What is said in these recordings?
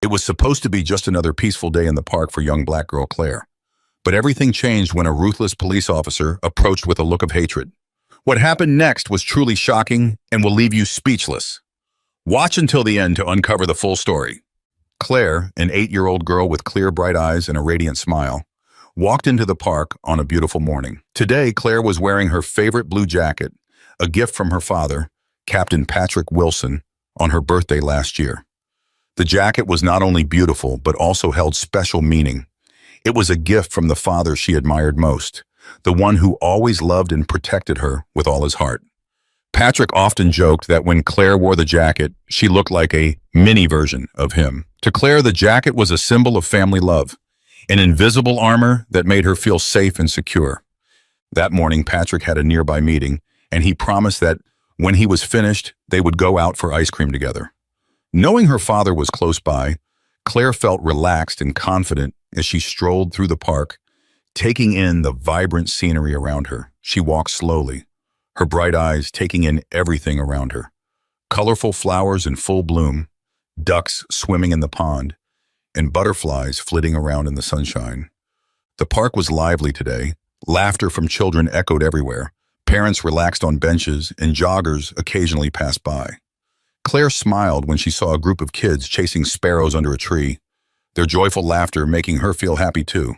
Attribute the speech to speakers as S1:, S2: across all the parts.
S1: It was supposed to be just another peaceful day in the park for young black girl Claire. But everything changed when a ruthless police officer approached with a look of hatred. What happened next was truly shocking and will leave you speechless. Watch until the end to uncover the full story. Claire, an 8-year-old girl with clear, bright eyes and a radiant smile, walked into the park on a beautiful morning. Today, Claire was wearing her favorite blue jacket, a gift from her father, Captain Patrick Wilson, on her birthday last year. The jacket was not only beautiful, but also held special meaning. It was a gift from the father she admired most, the one who always loved and protected her with all his heart. Patrick often joked that when Claire wore the jacket, she looked like a mini version of him. To Claire, the jacket was a symbol of family love, an invisible armor that made her feel safe and secure. That morning, Patrick had a nearby meeting, and he promised that when he was finished, they would go out for ice cream together. Knowing her father was close by, Claire felt relaxed and confident as she strolled through the park, taking in the vibrant scenery around her. She walked slowly, her bright eyes taking in everything around her. Colorful flowers in full bloom, ducks swimming in the pond, and butterflies flitting around in the sunshine. The park was lively today. Laughter from children echoed everywhere. Parents relaxed on benches, and joggers occasionally passed by. Claire smiled when she saw a group of kids chasing sparrows under a tree, their joyful laughter making her feel happy too.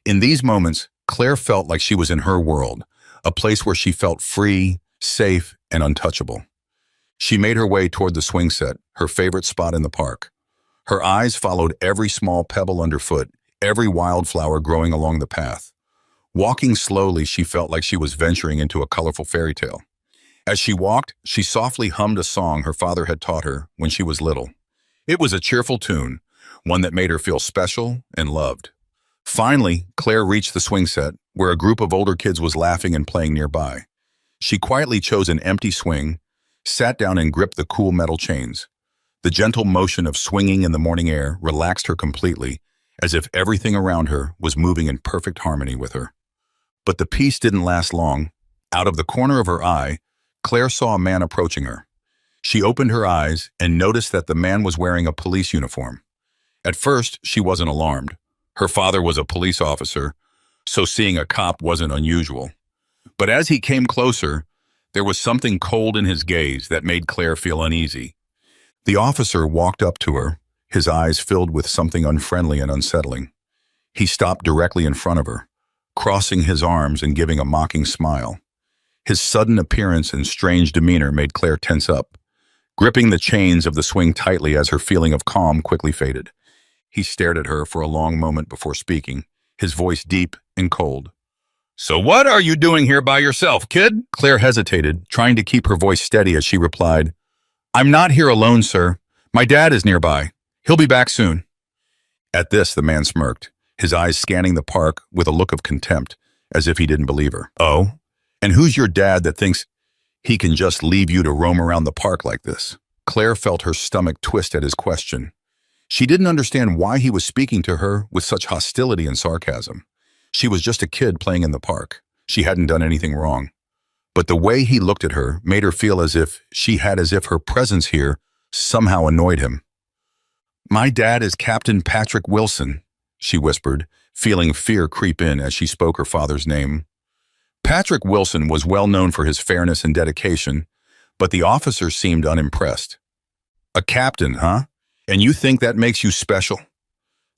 S1: In these moments, Claire felt like she was in her world, a place where she felt free, safe, and untouchable. She made her way toward the swing set, her favorite spot in the park. Her eyes followed every small pebble underfoot, every wildflower growing along the path. Walking slowly, she felt like she was venturing into a colorful fairy tale. As she walked, she softly hummed a song her father had taught her when she was little. It was a cheerful tune, one that made her feel special and loved. Finally, Claire reached the swing set, where a group of older kids was laughing and playing nearby. She quietly chose an empty swing, sat down and gripped the cool metal chains. The gentle motion of swinging in the morning air relaxed her completely, as if everything around her was moving in perfect harmony with her. But the peace didn't last long. Out of the corner of her eye, Claire saw a man approaching her. She opened her eyes and noticed that the man was wearing a police uniform. At first, she wasn't alarmed. Her father was a police officer, so seeing a cop wasn't unusual. But as he came closer, there was something cold in his gaze that made Claire feel uneasy. The officer walked up to her, his eyes filled with something unfriendly and unsettling. He stopped directly in front of her, crossing his arms and giving a mocking smile. His sudden appearance and strange demeanor made Claire tense up, gripping the chains of the swing tightly as her feeling of calm quickly faded. He stared at her for a long moment before speaking, his voice deep and cold. "So what are you doing here by yourself, kid?" Claire hesitated, trying to keep her voice steady as she replied, "I'm not here alone, sir. My dad is nearby. He'll be back soon." At this, the man smirked, his eyes scanning the park with a look of contempt, as if he didn't believe her. "Oh? And who's your dad that thinks he can just leave you to roam around the park like this?" Claire felt her stomach twist at his question. She didn't understand why he was speaking to her with such hostility and sarcasm. She was just a kid playing in the park. She hadn't done anything wrong. But the way he looked at her made her feel as if her presence here somehow annoyed him. "My dad is Captain Patrick Wilson," she whispered, feeling fear creep in as she spoke her father's name. Patrick Wilson was well known for his fairness and dedication, but the officer seemed unimpressed. "A captain, huh? And you think that makes you special?"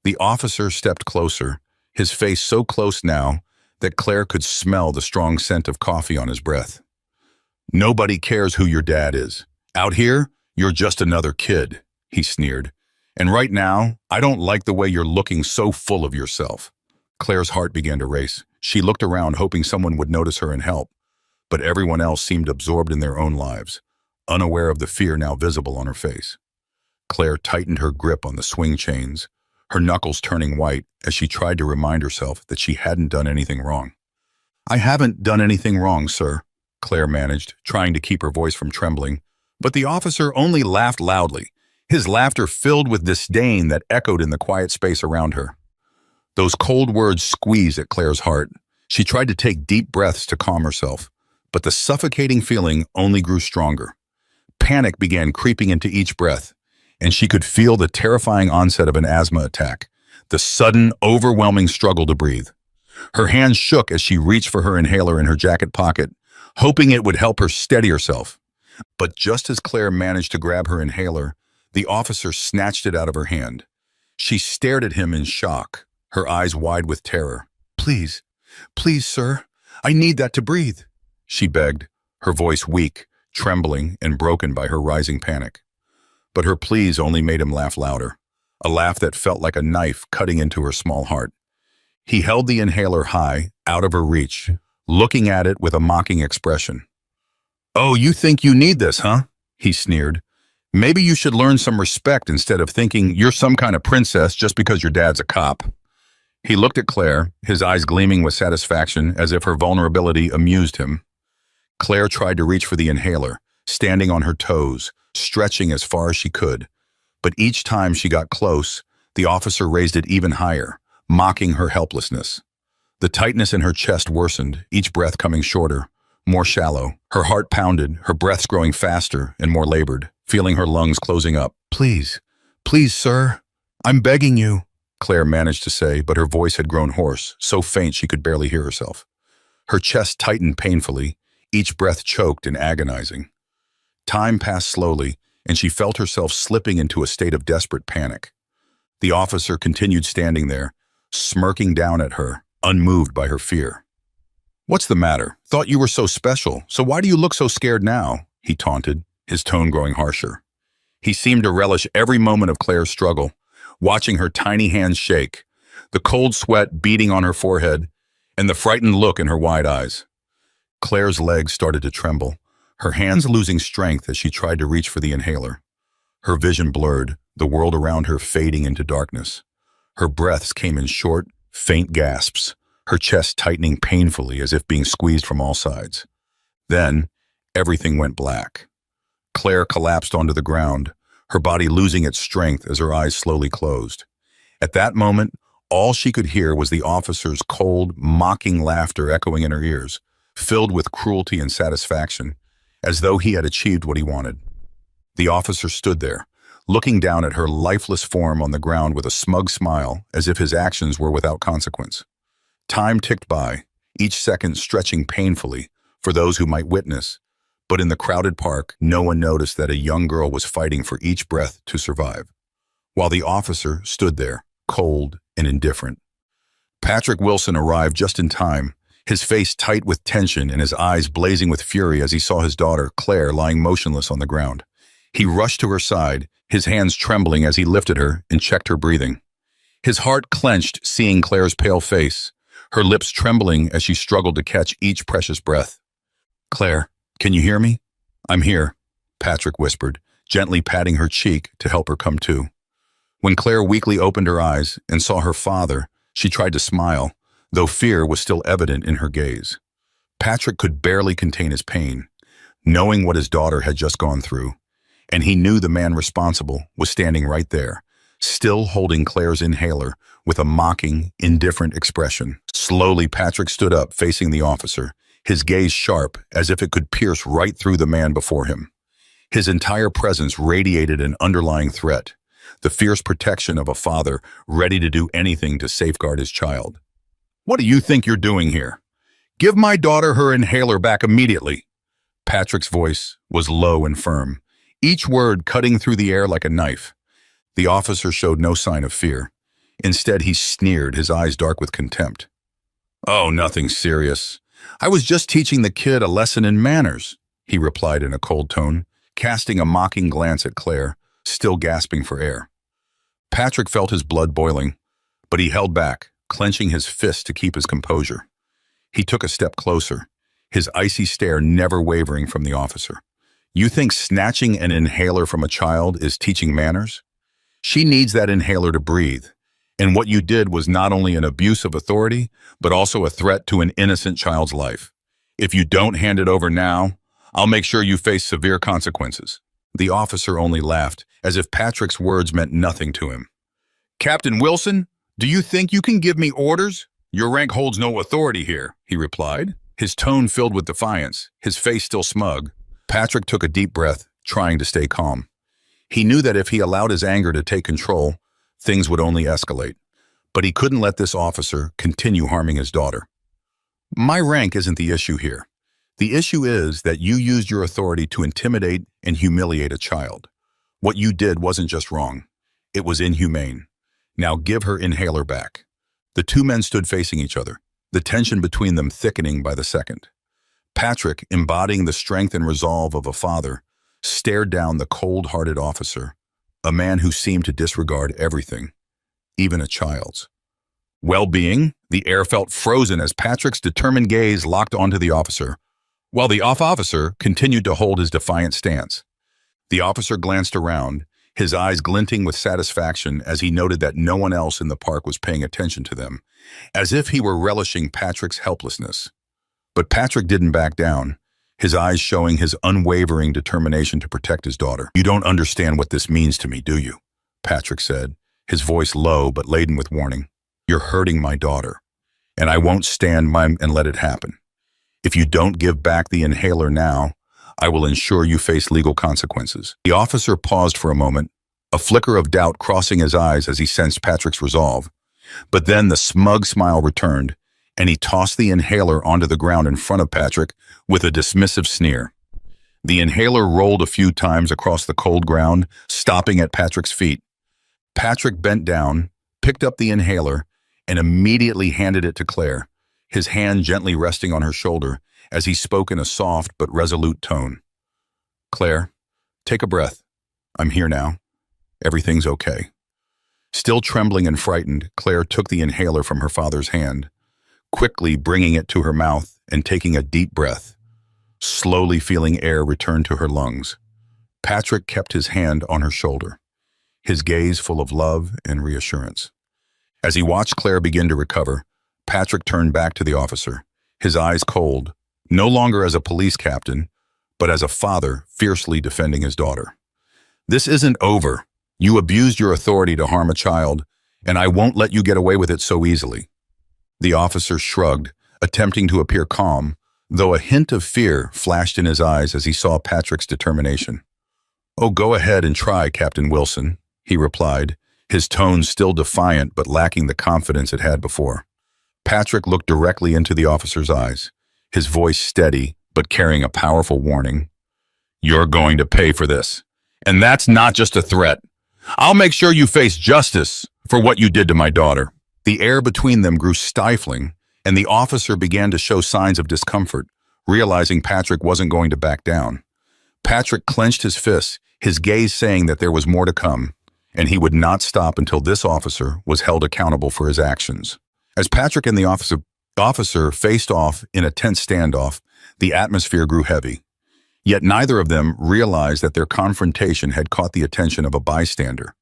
S1: The officer stepped closer, his face so close now that Claire could smell the strong scent of coffee on his breath. "Nobody cares who your dad is. Out here, you're just another kid," he sneered. "And right now, I don't like the way you're looking so full of yourself." Claire's heart began to race. She looked around, hoping someone would notice her and help, but everyone else seemed absorbed in their own lives, unaware of the fear now visible on her face. Claire tightened her grip on the swing chains, her knuckles turning white as she tried to remind herself that she hadn't done anything wrong. "I haven't done anything wrong, sir," Claire managed, trying to keep her voice from trembling, but the officer only laughed loudly, his laughter filled with disdain that echoed in the quiet space around her. Those cold words squeezed at Claire's heart. She tried to take deep breaths to calm herself, but the suffocating feeling only grew stronger. Panic began creeping into each breath, and she could feel the terrifying onset of an asthma attack, the sudden, overwhelming struggle to breathe. Her hands shook as she reached for her inhaler in her jacket pocket, hoping it would help her steady herself. But just as Claire managed to grab her inhaler, the officer snatched it out of her hand. She stared at him in shock, her eyes wide with terror. "Please, please, sir, I need that to breathe," she begged, her voice weak, trembling, and broken by her rising panic. But her pleas only made him laugh louder, a laugh that felt like a knife cutting into her small heart. He held the inhaler high, out of her reach, looking at it with a mocking expression. "Oh, you think you need this, huh?" he sneered. "Maybe you should learn some respect instead of thinking you're some kind of princess just because your dad's a cop." He looked at Claire, his eyes gleaming with satisfaction as if her vulnerability amused him. Claire tried to reach for the inhaler, standing on her toes, stretching as far as she could. But each time she got close, the officer raised it even higher, mocking her helplessness. The tightness in her chest worsened, each breath coming shorter, more shallow. Her heart pounded, her breaths growing faster and more labored, feeling her lungs closing up. "Please, please, sir, I'm begging you," Claire managed to say, but her voice had grown hoarse, so faint she could barely hear herself. Her chest tightened painfully, each breath choked and agonizing. Time passed slowly, and she felt herself slipping into a state of desperate panic. The officer continued standing there, smirking down at her, unmoved by her fear. "What's the matter? Thought you were so special, so why do you look so scared now?" he taunted, his tone growing harsher. He seemed to relish every moment of Claire's struggle, watching her tiny hands shake, the cold sweat beading on her forehead, and the frightened look in her wide eyes. Claire's legs started to tremble, her hands losing strength as she tried to reach for the inhaler. Her vision blurred, the world around her fading into darkness. Her breaths came in short, faint gasps, her chest tightening painfully as if being squeezed from all sides. Then, everything went black. Claire collapsed onto the ground, her body losing its strength as her eyes slowly closed. At that moment, all she could hear was the officer's cold, mocking laughter echoing in her ears, filled with cruelty and satisfaction, as though he had achieved what he wanted. The officer stood there, looking down at her lifeless form on the ground with a smug smile, as if his actions were without consequence. Time ticked by, each second stretching painfully for those who might witness, but in the crowded park, no one noticed that a young girl was fighting for each breath to survive, while the officer stood there, cold and indifferent. Patrick Wilson arrived just in time, his face tight with tension and his eyes blazing with fury as he saw his daughter, Claire, lying motionless on the ground. He rushed to her side, his hands trembling as he lifted her and checked her breathing. His heart clenched seeing Claire's pale face, her lips trembling as she struggled to catch each precious breath. "Claire, can you hear me?" "I'm here," Patrick whispered, gently patting her cheek to help her come to. When Claire weakly opened her eyes and saw her father, she tried to smile, though fear was still evident in her gaze. Patrick could barely contain his pain, knowing what his daughter had just gone through, and he knew the man responsible was standing right there, still holding Claire's inhaler with a mocking, indifferent expression. Slowly, Patrick stood up, facing the officer, his gaze sharp as if it could pierce right through the man before him. His entire presence radiated an underlying threat, the fierce protection of a father ready to do anything to safeguard his child. "What do you think you're doing here? Give my daughter her inhaler back immediately." Patrick's voice was low and firm, each word cutting through the air like a knife. The officer showed no sign of fear. Instead, he sneered, his eyes dark with contempt. "Oh, nothing serious. I was just teaching the kid a lesson in manners," he replied in a cold tone, casting a mocking glance at Claire, still gasping for air. Patrick felt his blood boiling, but he held back, clenching his fist to keep his composure. He took a step closer, his icy stare never wavering from the officer. "You think snatching an inhaler from a child is teaching manners? She needs that inhaler to breathe, and what you did was not only an abuse of authority, but also a threat to an innocent child's life. If you don't hand it over now, I'll make sure you face severe consequences." The officer only laughed, as if Patrick's words meant nothing to him. "Captain Wilson, do you think you can give me orders? Your rank holds no authority here," he replied, his tone filled with defiance, his face still smug. Patrick took a deep breath, trying to stay calm. He knew that if he allowed his anger to take control, things would only escalate. But he couldn't let this officer continue harming his daughter. My rank isn't the issue here. The issue is that you used your authority to intimidate and humiliate a child. What you did wasn't just wrong. It was inhumane. Now give her inhaler back. The two men stood facing each other, the tension between them thickening by the second. Patrick, embodying the strength and resolve of a father, stared down the cold-hearted officer, a man who seemed to disregard everything, even a child's well-being. The air felt frozen as Patrick's determined gaze locked onto the officer, while the officer continued to hold his defiant stance. The officer glanced around, his eyes glinting with satisfaction as he noted that no one else in the park was paying attention to them, as if he were relishing Patrick's helplessness. But Patrick didn't back down, his eyes showing his unwavering determination to protect his daughter. "You don't understand what this means to me, do you?" Patrick said, his voice low but laden with warning. "You're hurting my daughter, and I won't stand by and let it happen. If you don't give back the inhaler now, I will ensure you face legal consequences." The officer paused for a moment, a flicker of doubt crossing his eyes as he sensed Patrick's resolve. But then the smug smile returned, and he tossed the inhaler onto the ground in front of Patrick with a dismissive sneer. The inhaler rolled a few times across the cold ground, stopping at Patrick's feet. Patrick bent down, picked up the inhaler, and immediately handed it to Claire, his hand gently resting on her shoulder as he spoke in a soft but resolute tone. "Claire, take a breath. I'm here now. Everything's okay." Still trembling and frightened, Claire took the inhaler from her father's hand, quickly bringing it to her mouth and taking a deep breath, slowly feeling air return to her lungs. Patrick kept his hand on her shoulder, his gaze full of love and reassurance. As he watched Claire begin to recover, Patrick turned back to the officer, his eyes cold, no longer as a police captain, but as a father fiercely defending his daughter. "This isn't over. You abused your authority to harm a child, and I won't let you get away with it so easily." The officer shrugged, attempting to appear calm, though a hint of fear flashed in his eyes as he saw Patrick's determination. "Oh, go ahead and try, Captain Wilson," he replied, his tone still defiant but lacking the confidence it had before. Patrick looked directly into the officer's eyes, his voice steady but carrying a powerful warning. "You're going to pay for this. And that's not just a threat. I'll make sure you face justice for what you did to my daughter." The air between them grew stifling, and the officer began to show signs of discomfort, realizing Patrick wasn't going to back down. Patrick clenched his fists, his gaze saying that there was more to come, and he would not stop until this officer was held accountable for his actions. As Patrick and the officer faced off in a tense standoff, the atmosphere grew heavy. Yet neither of them realized that their confrontation had caught the attention of a bystander.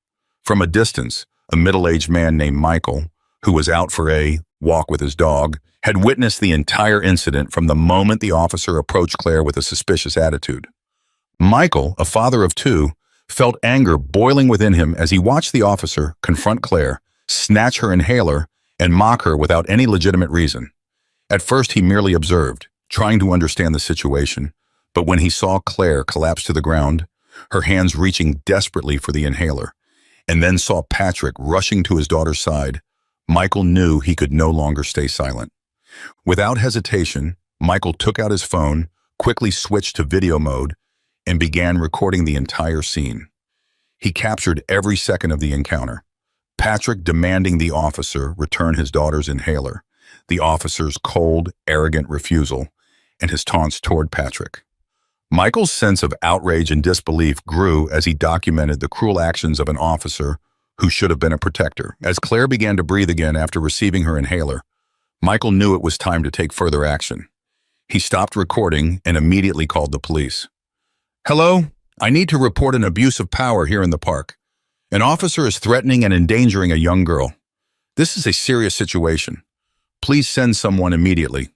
S1: From a distance, a middle-aged man named Michael, who was out for a walk with his dog, had witnessed the entire incident from the moment the officer approached Claire with a suspicious attitude. Michael, a father of two, felt anger boiling within him as he watched the officer confront Claire, snatch her inhaler, and mock her without any legitimate reason. At first, he merely observed, trying to understand the situation, but when he saw Claire collapse to the ground, her hands reaching desperately for the inhaler, and then saw Patrick rushing to his daughter's side, Michael knew he could no longer stay silent. Without hesitation, Michael took out his phone, quickly switched to video mode, and began recording the entire scene. He captured every second of the encounter. Patrick demanding the officer return his daughter's inhaler, the officer's cold, arrogant refusal, and his taunts toward Patrick. Michael's sense of outrage and disbelief grew as he documented the cruel actions of an officer who should have been a protector. As Claire began to breathe again after receiving her inhaler, Michael knew it was time to take further action. He stopped recording and immediately called the police. "Hello, I need to report an abuse of power here in the park. An officer is threatening and endangering a young girl. This is a serious situation. Please send someone immediately."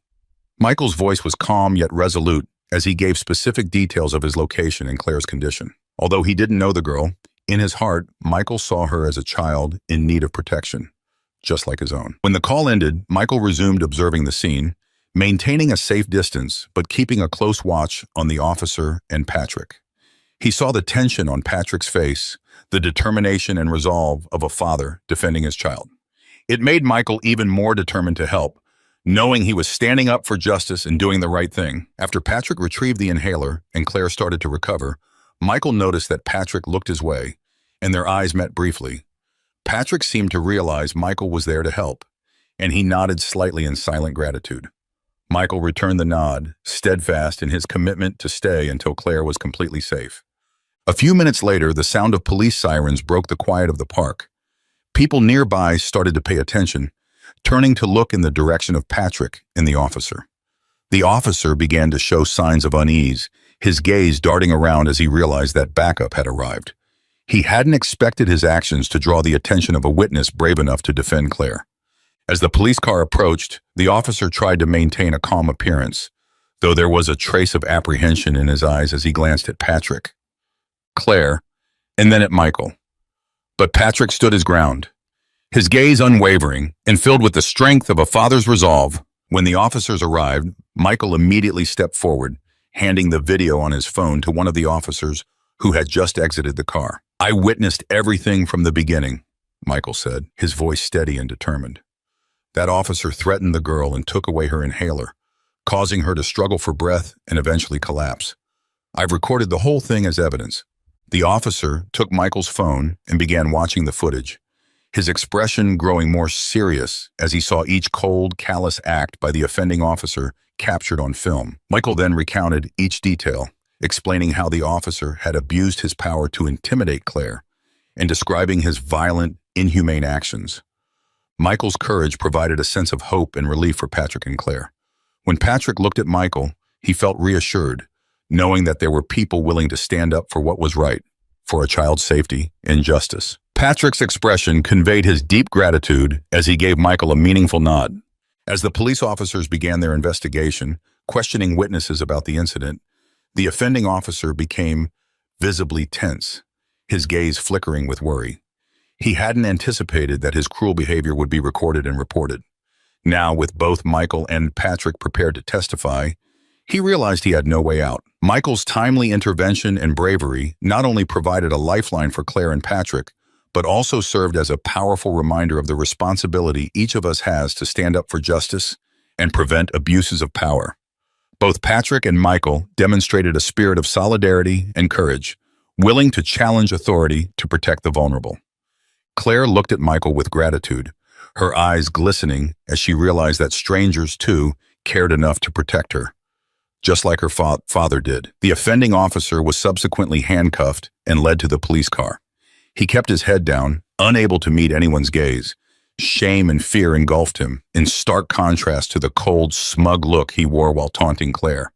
S1: Michael's voice was calm yet resolute as he gave specific details of his location and Claire's condition. Although he didn't know the girl, in his heart, Michael saw her as a child in need of protection, just like his own. When the call ended, Michael resumed observing the scene, maintaining a safe distance but keeping a close watch on the officer and Patrick. He saw the tension on Patrick's face, the determination and resolve of a father defending his child. It made Michael even more determined to help, knowing he was standing up for justice and doing the right thing. After Patrick retrieved the inhaler and Claire started to recover, Michael noticed that Patrick looked his way, and their eyes met briefly. Patrick seemed to realize Michael was there to help, and he nodded slightly in silent gratitude. Michael returned the nod, steadfast in his commitment to stay until Claire was completely safe. A few minutes later, the sound of police sirens broke the quiet of the park. People nearby started to pay attention, turning to look in the direction of Patrick and the officer. The officer began to show signs of unease, his gaze darting around as he realized that backup had arrived. He hadn't expected his actions to draw the attention of a witness brave enough to defend Claire. As the police car approached, the officer tried to maintain a calm appearance, though there was a trace of apprehension in his eyes as he glanced at Patrick, Claire, and then at Michael. But Patrick stood his ground, his gaze unwavering and filled with the strength of a father's resolve. When the officers arrived, Michael immediately stepped forward, handing the video on his phone to one of the officers who had just exited the car. "I witnessed everything from the beginning," Michael said, his voice steady and determined. That officer threatened the girl and took away her inhaler, causing her to struggle for breath and eventually collapse. "I've recorded the whole thing as evidence." The officer took Michael's phone and began watching the footage, his expression growing more serious as he saw each cold, callous act by the offending officer captured on film. Michael then recounted each detail, explaining how the officer had abused his power to intimidate Claire and describing his violent, inhumane actions. Michael's courage provided a sense of hope and relief for Patrick and Claire. When Patrick looked at Michael, he felt reassured, knowing that there were people willing to stand up for what was right, for a child's safety and justice. Patrick's expression conveyed his deep gratitude as he gave Michael a meaningful nod. As the police officers began their investigation, questioning witnesses about the incident, the offending officer became visibly tense, his gaze flickering with worry. He hadn't anticipated that his cruel behavior would be recorded and reported. Now, with both Michael and Patrick prepared to testify, he realized he had no way out. Michael's timely intervention and bravery not only provided a lifeline for Claire and Patrick, but also served as a powerful reminder of the responsibility each of us has to stand up for justice and prevent abuses of power. Both Patrick and Michael demonstrated a spirit of solidarity and courage, willing to challenge authority to protect the vulnerable. Claire looked at Michael with gratitude, her eyes glistening as she realized that strangers, too, cared enough to protect her, just like her father did. The offending officer was subsequently handcuffed and led to the police car. He kept his head down, unable to meet anyone's gaze. Shame and fear engulfed him, in stark contrast to the cold, smug look he wore while taunting Claire.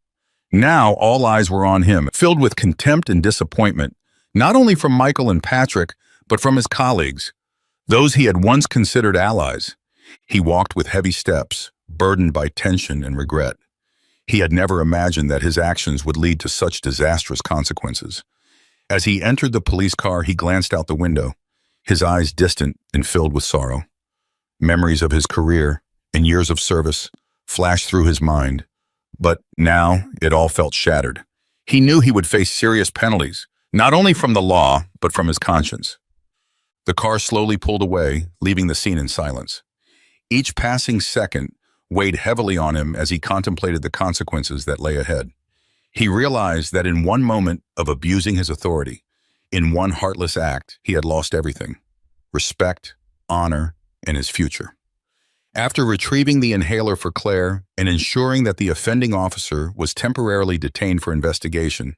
S1: Now all eyes were on him, filled with contempt and disappointment, not only from Michael and Patrick, but from his colleagues, those he had once considered allies. He walked with heavy steps, burdened by tension and regret. He had never imagined that his actions would lead to such disastrous consequences. As he entered the police car, he glanced out the window, his eyes distant and filled with sorrow. Memories of his career and years of service flashed through his mind, but now it all felt shattered. He knew he would face serious penalties, not only from the law, but from his conscience. The car slowly pulled away, leaving the scene in silence. Each passing second weighed heavily on him as he contemplated the consequences that lay ahead. He realized that in one moment of abusing his authority, in one heartless act, he had lost everything: respect, honor, and his future. After retrieving the inhaler for Claire and ensuring that the offending officer was temporarily detained for investigation,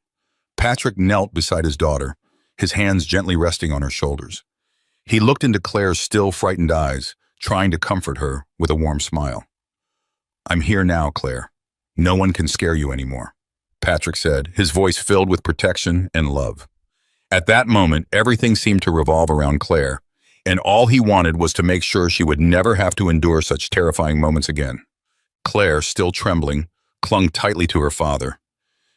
S1: Patrick knelt beside his daughter, his hands gently resting on her shoulders. He looked into Claire's still frightened eyes, trying to comfort her with a warm smile. "I'm here now, Claire. No one can scare you anymore," Patrick said, his voice filled with protection and love. At that moment, everything seemed to revolve around Claire, and all he wanted was to make sure she would never have to endure such terrifying moments again. Claire, still trembling, clung tightly to her father.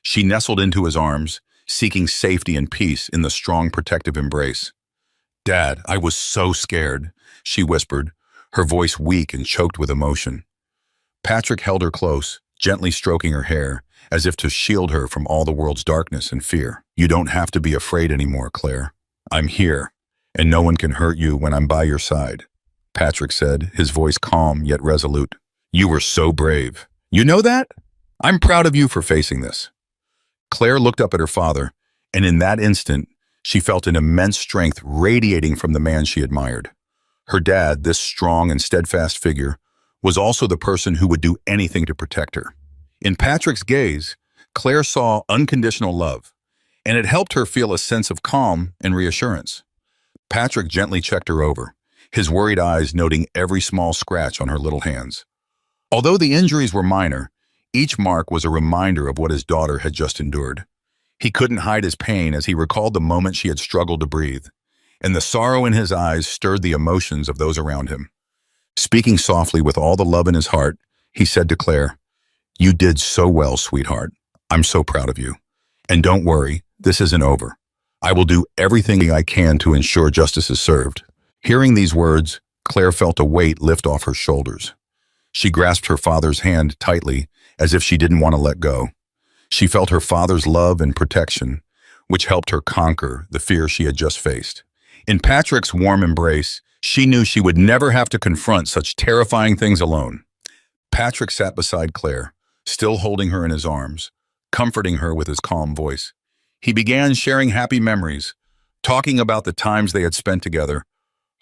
S1: She nestled into his arms, seeking safety and peace in the strong protective embrace. "Dad, I was so scared," she whispered, her voice weak and choked with emotion. Patrick held her close, gently stroking her hair, as if to shield her from all the world's darkness and fear. "You don't have to be afraid anymore, Claire. I'm here, and no one can hurt you when I'm by your side," Patrick said, his voice calm yet resolute. "You were so brave. You know that? I'm proud of you for facing this." Claire looked up at her father, and in that instant, she felt an immense strength radiating from the man she admired. Her dad, this strong and steadfast figure, was also the person who would do anything to protect her. In Patrick's gaze, Claire saw unconditional love, and it helped her feel a sense of calm and reassurance. Patrick gently checked her over, his worried eyes noting every small scratch on her little hands. Although the injuries were minor, each mark was a reminder of what his daughter had just endured. He couldn't hide his pain as he recalled the moment she had struggled to breathe, and the sorrow in his eyes stirred the emotions of those around him. Speaking softly with all the love in his heart, he said to Claire, "You did so well, sweetheart. I'm so proud of you. And don't worry, this isn't over. I will do everything I can to ensure justice is served." Hearing these words, Claire felt a weight lift off her shoulders. She grasped her father's hand tightly, as if she didn't want to let go. She felt her father's love and protection, which helped her conquer the fear she had just faced. In Patrick's warm embrace, she knew she would never have to confront such terrifying things alone. Patrick sat beside Claire, still holding her in his arms, comforting her with his calm voice. He began sharing happy memories, talking about the times they had spent together,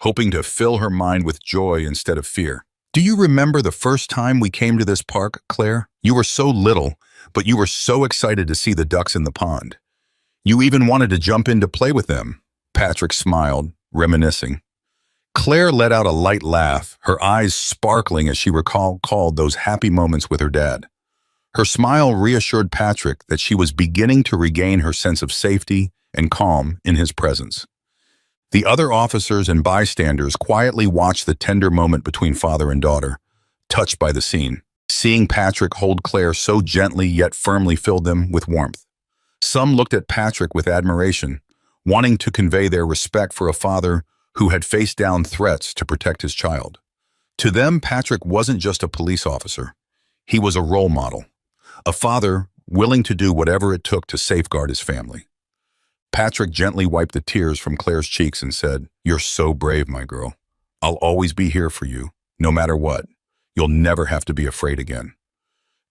S1: hoping to fill her mind with joy instead of fear. "Do you remember the first time we came to this park, Claire? You were so little, but you were so excited to see the ducks in the pond. You even wanted to jump in to play with them." Patrick smiled, reminiscing. Claire let out a light laugh, her eyes sparkling as she recalled those happy moments with her dad. Her smile reassured Patrick that she was beginning to regain her sense of safety and calm in his presence. The other officers and bystanders quietly watched the tender moment between father and daughter, touched by the scene. Seeing Patrick hold Claire so gently yet firmly filled them with warmth. Some looked at Patrick with admiration, wanting to convey their respect for a father who had faced down threats to protect his child. To them, Patrick wasn't just a police officer. He was a role model, a father willing to do whatever it took to safeguard his family. Patrick gently wiped the tears from Claire's cheeks and said, "You're so brave, my girl. I'll always be here for you, no matter what. You'll never have to be afraid again."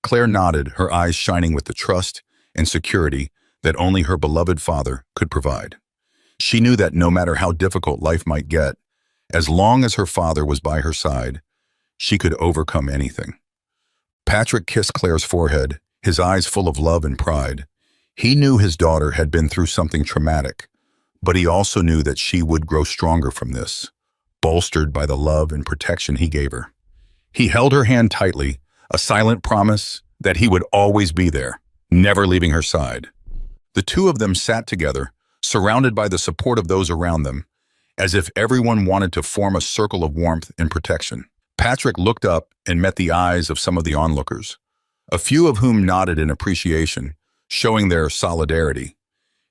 S1: Claire nodded, her eyes shining with the trust and security that only her beloved father could provide. She knew that no matter how difficult life might get, as long as her father was by her side, she could overcome anything. Patrick kissed Claire's forehead, his eyes full of love and pride. He knew his daughter had been through something traumatic, but he also knew that she would grow stronger from this, bolstered by the love and protection he gave her. He held her hand tightly, a silent promise that he would always be there, never leaving her side. The two of them sat together, surrounded by the support of those around them, as if everyone wanted to form a circle of warmth and protection. Patrick looked up and met the eyes of some of the onlookers, a few of whom nodded in appreciation, showing their solidarity.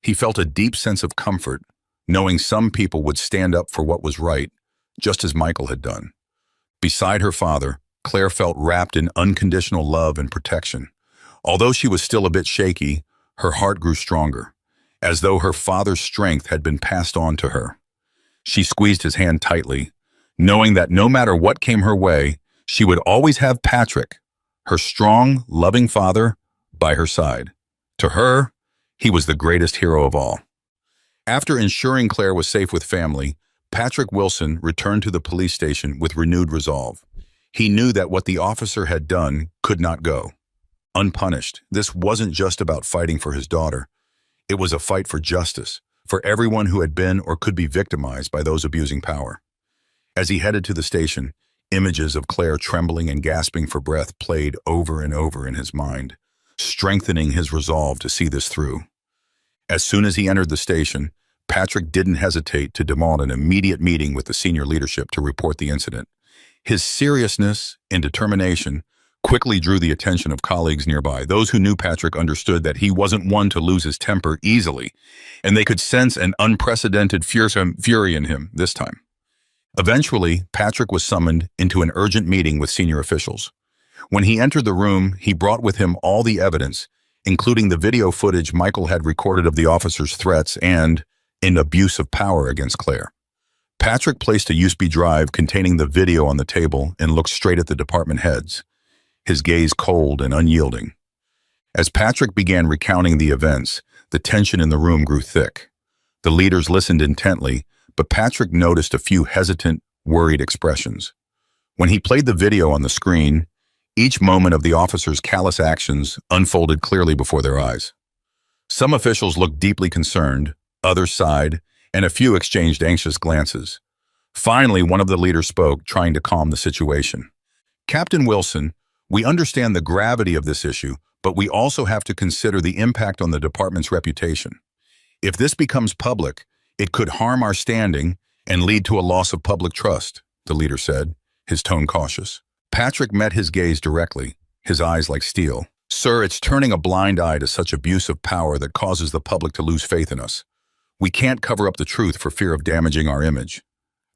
S1: He felt a deep sense of comfort, knowing some people would stand up for what was right, just as Michael had done. Beside her father, Claire felt wrapped in unconditional love and protection. Although she was still a bit shaky, her heart grew stronger, as though her father's strength had been passed on to her. She squeezed his hand tightly, knowing that no matter what came her way, she would always have Patrick, her strong, loving father, by her side. To her, he was the greatest hero of all. After ensuring Claire was safe with family, Patrick Wilson returned to the police station with renewed resolve. He knew that what the officer had done could not go unpunished. This wasn't just about fighting for his daughter. It was a fight for justice, for everyone who had been or could be victimized by those abusing power. As he headed to the station, images of Claire trembling and gasping for breath played over and over in his mind, strengthening his resolve to see this through. As soon as he entered the station, Patrick didn't hesitate to demand an immediate meeting with the senior leadership to report the incident. His seriousness and determination quickly drew the attention of colleagues nearby. Those who knew Patrick understood that he wasn't one to lose his temper easily, and they could sense an unprecedented fury in him this time. Eventually, Patrick was summoned into an urgent meeting with senior officials. When he entered the room, he brought with him all the evidence, including the video footage Michael had recorded of the officer's threats and an abuse of power against Claire. Patrick placed a USB drive containing the video on the table and looked straight at the department heads, his gaze cold and unyielding. As Patrick began recounting the events, the tension in the room grew thick. The leaders listened intently, but Patrick noticed a few hesitant, worried expressions. When he played the video on the screen, each moment of the officer's callous actions unfolded clearly before their eyes. Some officials looked deeply concerned, others sighed, and a few exchanged anxious glances. Finally, one of the leaders spoke, trying to calm the situation. "Captain Wilson, we understand the gravity of this issue, but we also have to consider the impact on the department's reputation. If this becomes public, it could harm our standing and lead to a loss of public trust," the leader said, his tone cautious. Patrick met his gaze directly, his eyes like steel. "Sir, it's turning a blind eye to such abuse of power that causes the public to lose faith in us. We can't cover up the truth for fear of damaging our image.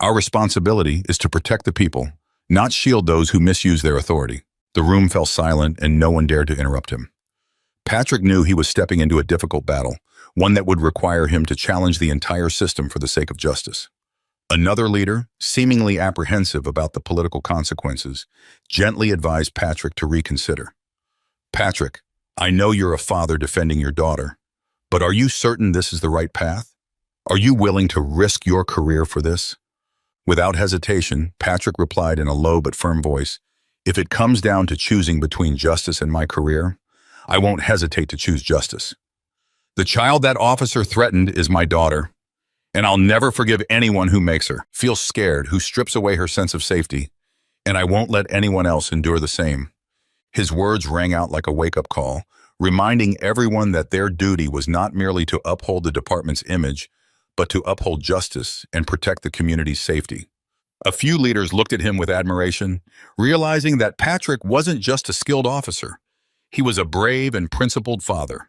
S1: Our responsibility is to protect the people, not shield those who misuse their authority." The room fell silent and no one dared to interrupt him. Patrick knew he was stepping into a difficult battle, one that would require him to challenge the entire system for the sake of justice. Another leader, seemingly apprehensive about the political consequences, gently advised Patrick to reconsider. "Patrick, I know you're a father defending your daughter, but are you certain this is the right path? Are you willing to risk your career for this?" Without hesitation, Patrick replied in a low but firm voice, "If it comes down to choosing between justice and my career, I won't hesitate to choose justice. The child that officer threatened is my daughter, and I'll never forgive anyone who makes her feel scared, who strips away her sense of safety, and I won't let anyone else endure the same." His words rang out like a wake-up call, reminding everyone that their duty was not merely to uphold the department's image, but to uphold justice and protect the community's safety. A few leaders looked at him with admiration, realizing that Patrick wasn't just a skilled officer. He was a brave and principled father.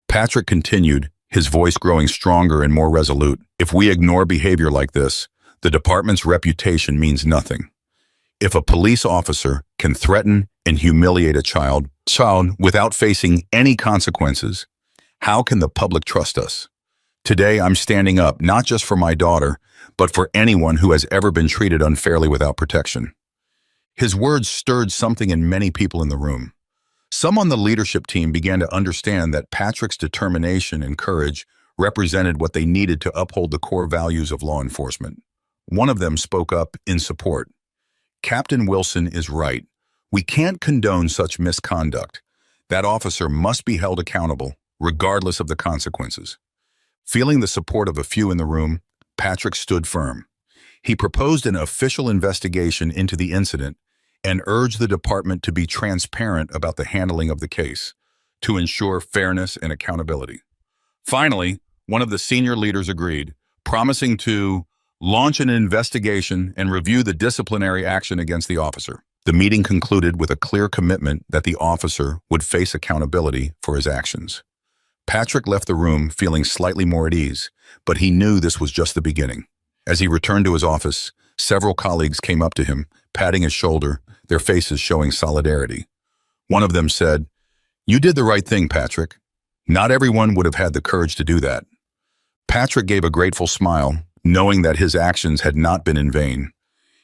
S1: Patrick continued, his voice growing stronger and more resolute. "If we ignore behavior like this, the department's reputation means nothing. If a police officer can threaten and humiliate a child without facing any consequences, how can the public trust us? Today, I'm standing up not just for my daughter, but for anyone who has ever been treated unfairly without protection." His words stirred something in many people in the room. Some on the leadership team began to understand that Patrick's determination and courage represented what they needed to uphold the core values of law enforcement. One of them spoke up in support. "Captain Wilson is right. We can't condone such misconduct. That officer must be held accountable, regardless of the consequences." Feeling the support of a few in the room, Patrick stood firm. He proposed an official investigation into the incident and urged the department to be transparent about the handling of the case, to ensure fairness and accountability. Finally, one of the senior leaders agreed, promising to launch an investigation and review the disciplinary action against the officer. The meeting concluded with a clear commitment that the officer would face accountability for his actions. Patrick left the room feeling slightly more at ease, but he knew this was just the beginning. As he returned to his office, several colleagues came up to him, patting his shoulder, their faces showing solidarity. One of them said, "You did the right thing, Patrick. Not everyone would have had the courage to do that." Patrick gave a grateful smile, knowing that his actions had not been in vain.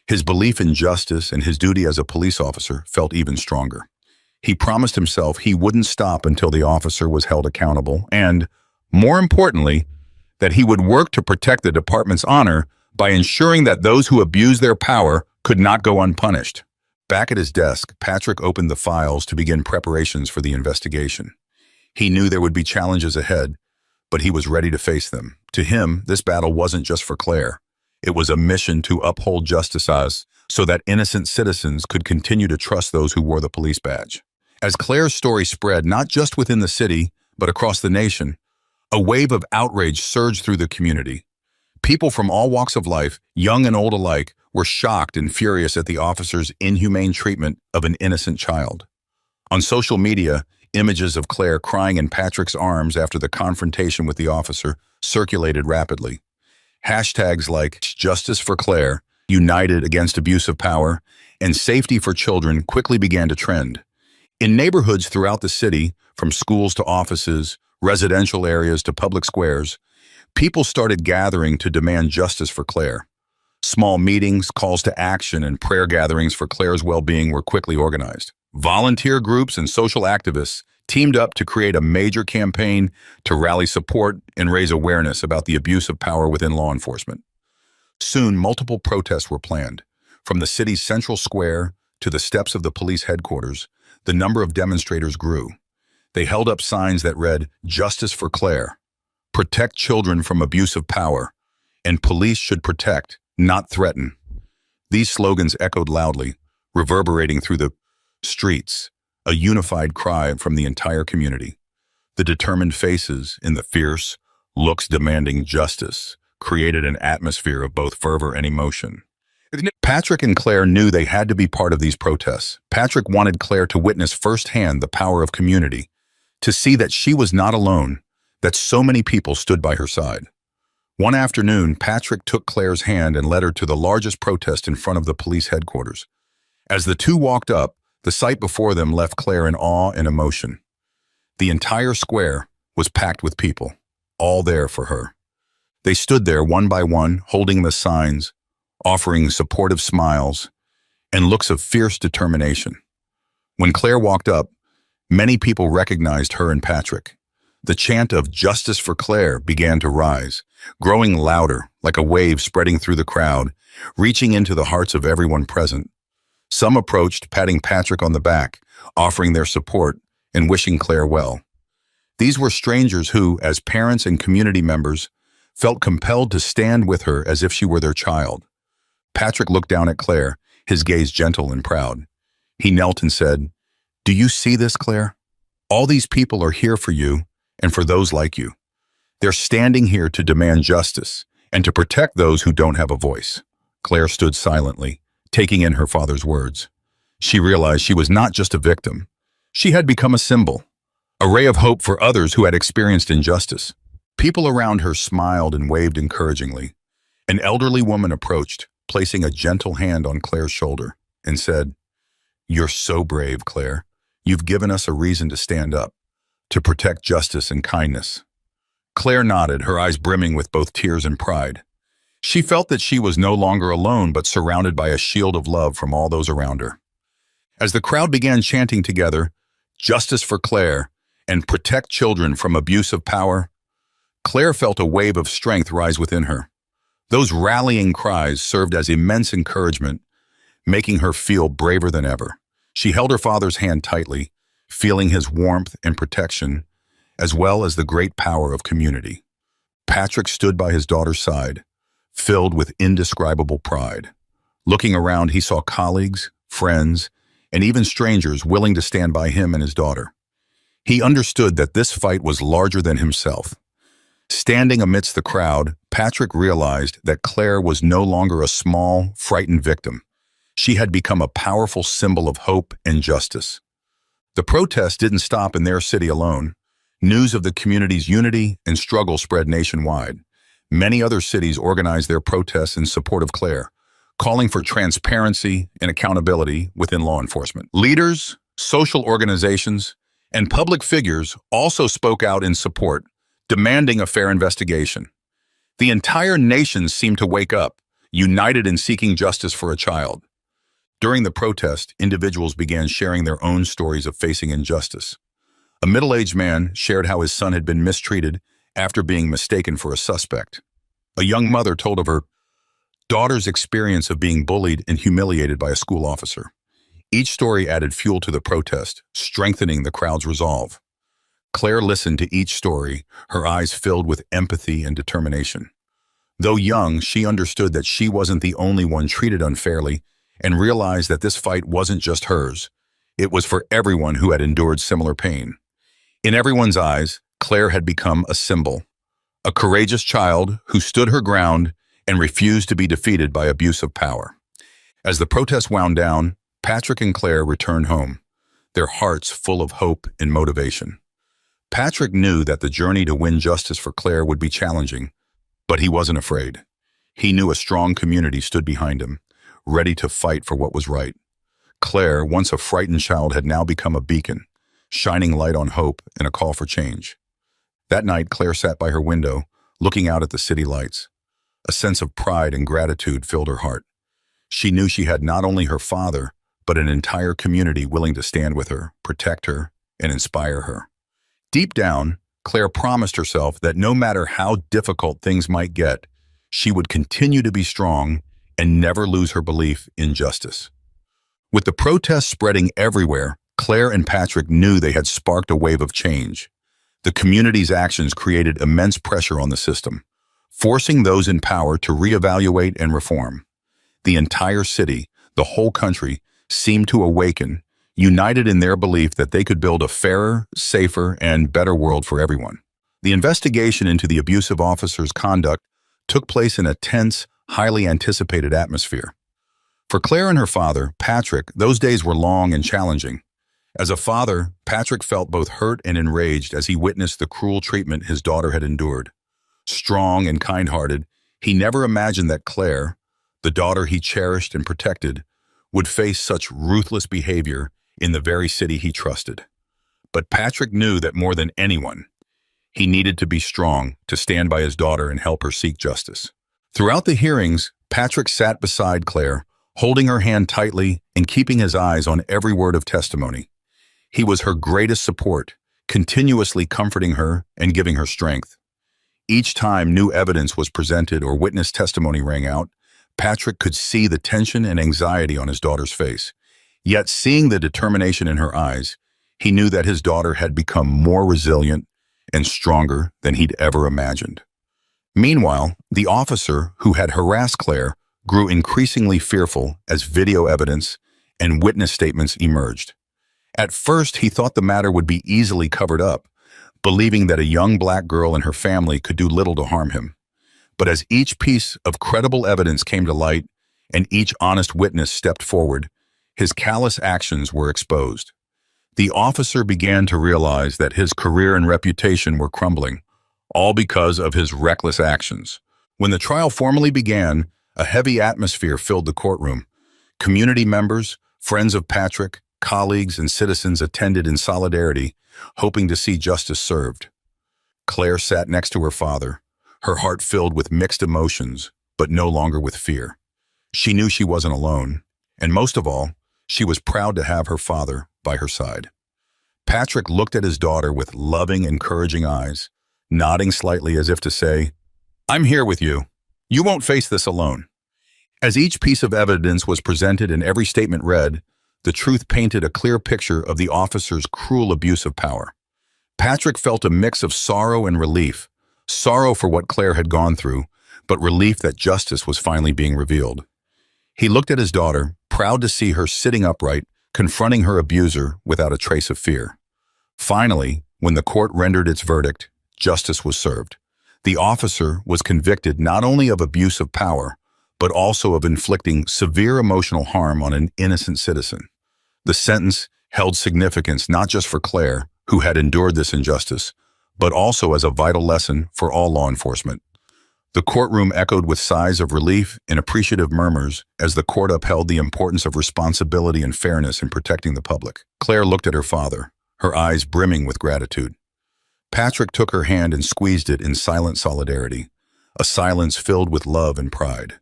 S1: His belief in justice and his duty as a police officer felt even stronger. He promised himself he wouldn't stop until the officer was held accountable and, more importantly, that he would work to protect the department's honor by ensuring that those who abused their power could not go unpunished. Back at his desk, Patrick opened the files to begin preparations for the investigation. He knew there would be challenges ahead, but he was ready to face them. To him, this battle wasn't just for Claire. It was a mission to uphold justice so that innocent citizens could continue to trust those who wore the police badge. As Claire's story spread not just within the city, but across the nation, a wave of outrage surged through the community. People from all walks of life, young and old alike, were shocked and furious at the officer's inhumane treatment of an innocent child. On social media, images of Claire crying in Patrick's arms after the confrontation with the officer circulated rapidly. Hashtags like "Justice for Claire" united against abuse of power, and safety for children quickly began to trend. In neighborhoods throughout the city, from schools to offices, residential areas to public squares, people started gathering to demand justice for Claire. Small meetings, calls to action, and prayer gatherings for Claire's well-being were quickly organized. Volunteer groups and social activists teamed up to create a major campaign to rally support and raise awareness about the abuse of power within law enforcement. Soon, multiple protests were planned. From the city's central square to the steps of the police headquarters, the number of demonstrators grew. They held up signs that read, "Justice for Claire," "Protect children from abuse of power," and "Police should protect, not threaten." These slogans echoed loudly, reverberating through the streets, a unified cry from the entire community. The determined faces in the fierce looks demanding justice created an atmosphere of both fervor and emotion. Patrick and Claire knew they had to be part of these protests. Patrick wanted Claire to witness firsthand the power of community, to see that she was not alone, that so many people stood by her side. One afternoon, Patrick took Claire's hand and led her to the largest protest in front of the police headquarters. As the two walked up, the sight before them left Claire in awe and emotion. The entire square was packed with people, all there for her. They stood there one by one, holding the signs, offering supportive smiles and looks of fierce determination. When Claire walked up, many people recognized her and Patrick. The chant of "Justice for Claire" began to rise, growing louder like a wave spreading through the crowd, reaching into the hearts of everyone present. Some approached, patting Patrick on the back, offering their support and wishing Claire well. These were strangers who, as parents and community members, felt compelled to stand with her as if she were their child. Patrick looked down at Claire, his gaze gentle and proud. He knelt and said, "Do you see this, Claire? All these people are here for you and for those like you. They're standing here to demand justice and to protect those who don't have a voice." Claire stood silently, taking in her father's words. She realized she was not just a victim. She had become a symbol, a ray of hope for others who had experienced injustice. People around her smiled and waved encouragingly. An elderly woman approached, placing a gentle hand on Claire's shoulder, and said, "You're so brave, Claire. You've given us a reason to stand up, to protect justice and kindness." Claire nodded, her eyes brimming with both tears and pride. She felt that she was no longer alone, but surrounded by a shield of love from all those around her. As the crowd began chanting together, "Justice for Claire," and "Protect children from abuse of power," Claire felt a wave of strength rise within her. Those rallying cries served as immense encouragement, making her feel braver than ever. She held her father's hand tightly, feeling his warmth and protection, as well as the great power of community. Patrick stood by his daughter's side, filled with indescribable pride. Looking around, he saw colleagues, friends, and even strangers willing to stand by him and his daughter. He understood that this fight was larger than himself. Standing amidst the crowd, Patrick realized that Claire was no longer a small, frightened victim. She had become a powerful symbol of hope and justice. The protest didn't stop in their city alone. News of the community's unity and struggle spread nationwide. Many other cities organized their protests in support of Claire, calling for transparency and accountability within law enforcement. Leaders, social organizations, and public figures also spoke out in support, demanding a fair investigation. The entire nation seemed to wake up, united in seeking justice for a child. During the protest, individuals began sharing their own stories of facing injustice. A middle-aged man shared how his son had been mistreated after being mistaken for a suspect. A young mother told of her daughter's experience of being bullied and humiliated by a school officer. Each story added fuel to the protest, strengthening the crowd's resolve. Claire listened to each story, her eyes filled with empathy and determination. Though young, she understood that she wasn't the only one treated unfairly and realized that this fight wasn't just hers. It was for everyone who had endured similar pain. In everyone's eyes, Claire had become a symbol, a courageous child who stood her ground and refused to be defeated by abuse of power. As the protest wound down, Patrick and Claire returned home, their hearts full of hope and motivation. Patrick knew that the journey to win justice for Claire would be challenging, but he wasn't afraid. He knew a strong community stood behind him, ready to fight for what was right. Claire, once a frightened child, had now become a beacon, shining light on hope and a call for change. That night, Claire sat by her window, looking out at the city lights. A sense of pride and gratitude filled her heart. She knew she had not only her father, but an entire community willing to stand with her, protect her, and inspire her. Deep down, Claire promised herself that no matter how difficult things might get, she would continue to be strong and never lose her belief in justice. With the protests spreading everywhere, Claire and Patrick knew they had sparked a wave of change. The community's actions created immense pressure on the system, forcing those in power to reevaluate and reform. The entire city, the whole country, seemed to awaken, united in their belief that they could build a fairer, safer, and better world for everyone. The investigation into the abusive officer's conduct took place in a tense, highly anticipated atmosphere. For Claire and her father, Patrick, those days were long and challenging. As a father, Patrick felt both hurt and enraged as he witnessed the cruel treatment his daughter had endured. Strong and kind-hearted, he never imagined that Claire, the daughter he cherished and protected, would face such ruthless behavior in the very city he trusted. But Patrick knew that more than anyone, he needed to be strong to stand by his daughter and help her seek justice. Throughout the hearings, Patrick sat beside Claire, holding her hand tightly and keeping his eyes on every word of testimony. He was her greatest support, continuously comforting her and giving her strength. Each time new evidence was presented or witness testimony rang out, Patrick could see the tension and anxiety on his daughter's face. Yet, seeing the determination in her eyes, he knew that his daughter had become more resilient and stronger than he'd ever imagined. Meanwhile, the officer who had harassed Claire grew increasingly fearful as video evidence and witness statements emerged. At first, he thought the matter would be easily covered up, believing that a young black girl and her family could do little to harm him. But as each piece of credible evidence came to light and each honest witness stepped forward, his callous actions were exposed. The officer began to realize that his career and reputation were crumbling, all because of his reckless actions. When the trial formally began, a heavy atmosphere filled the courtroom. Community members, friends of Patrick, colleagues, and citizens attended in solidarity, hoping to see justice served. Claire sat next to her father, her heart filled with mixed emotions, but no longer with fear. She knew she wasn't alone, and most of all, she was proud to have her father by her side. Patrick looked at his daughter with loving, encouraging eyes, nodding slightly as if to say, "I'm here with you. You won't face this alone." As each piece of evidence was presented and every statement read, the truth painted a clear picture of the officer's cruel abuse of power. Patrick felt a mix of sorrow and relief, sorrow for what Claire had gone through, but relief that justice was finally being revealed. He looked at his daughter, proud to see her sitting upright, confronting her abuser without a trace of fear. Finally, when the court rendered its verdict, justice was served. The officer was convicted not only of abuse of power, but also of inflicting severe emotional harm on an innocent citizen. The sentence held significance not just for Claire, who had endured this injustice, but also as a vital lesson for all law enforcement. The courtroom echoed with sighs of relief and appreciative murmurs as the court upheld the importance of responsibility and fairness in protecting the public. Claire looked at her father, her eyes brimming with gratitude. Patrick took her hand and squeezed it in silent solidarity, a silence filled with love and pride.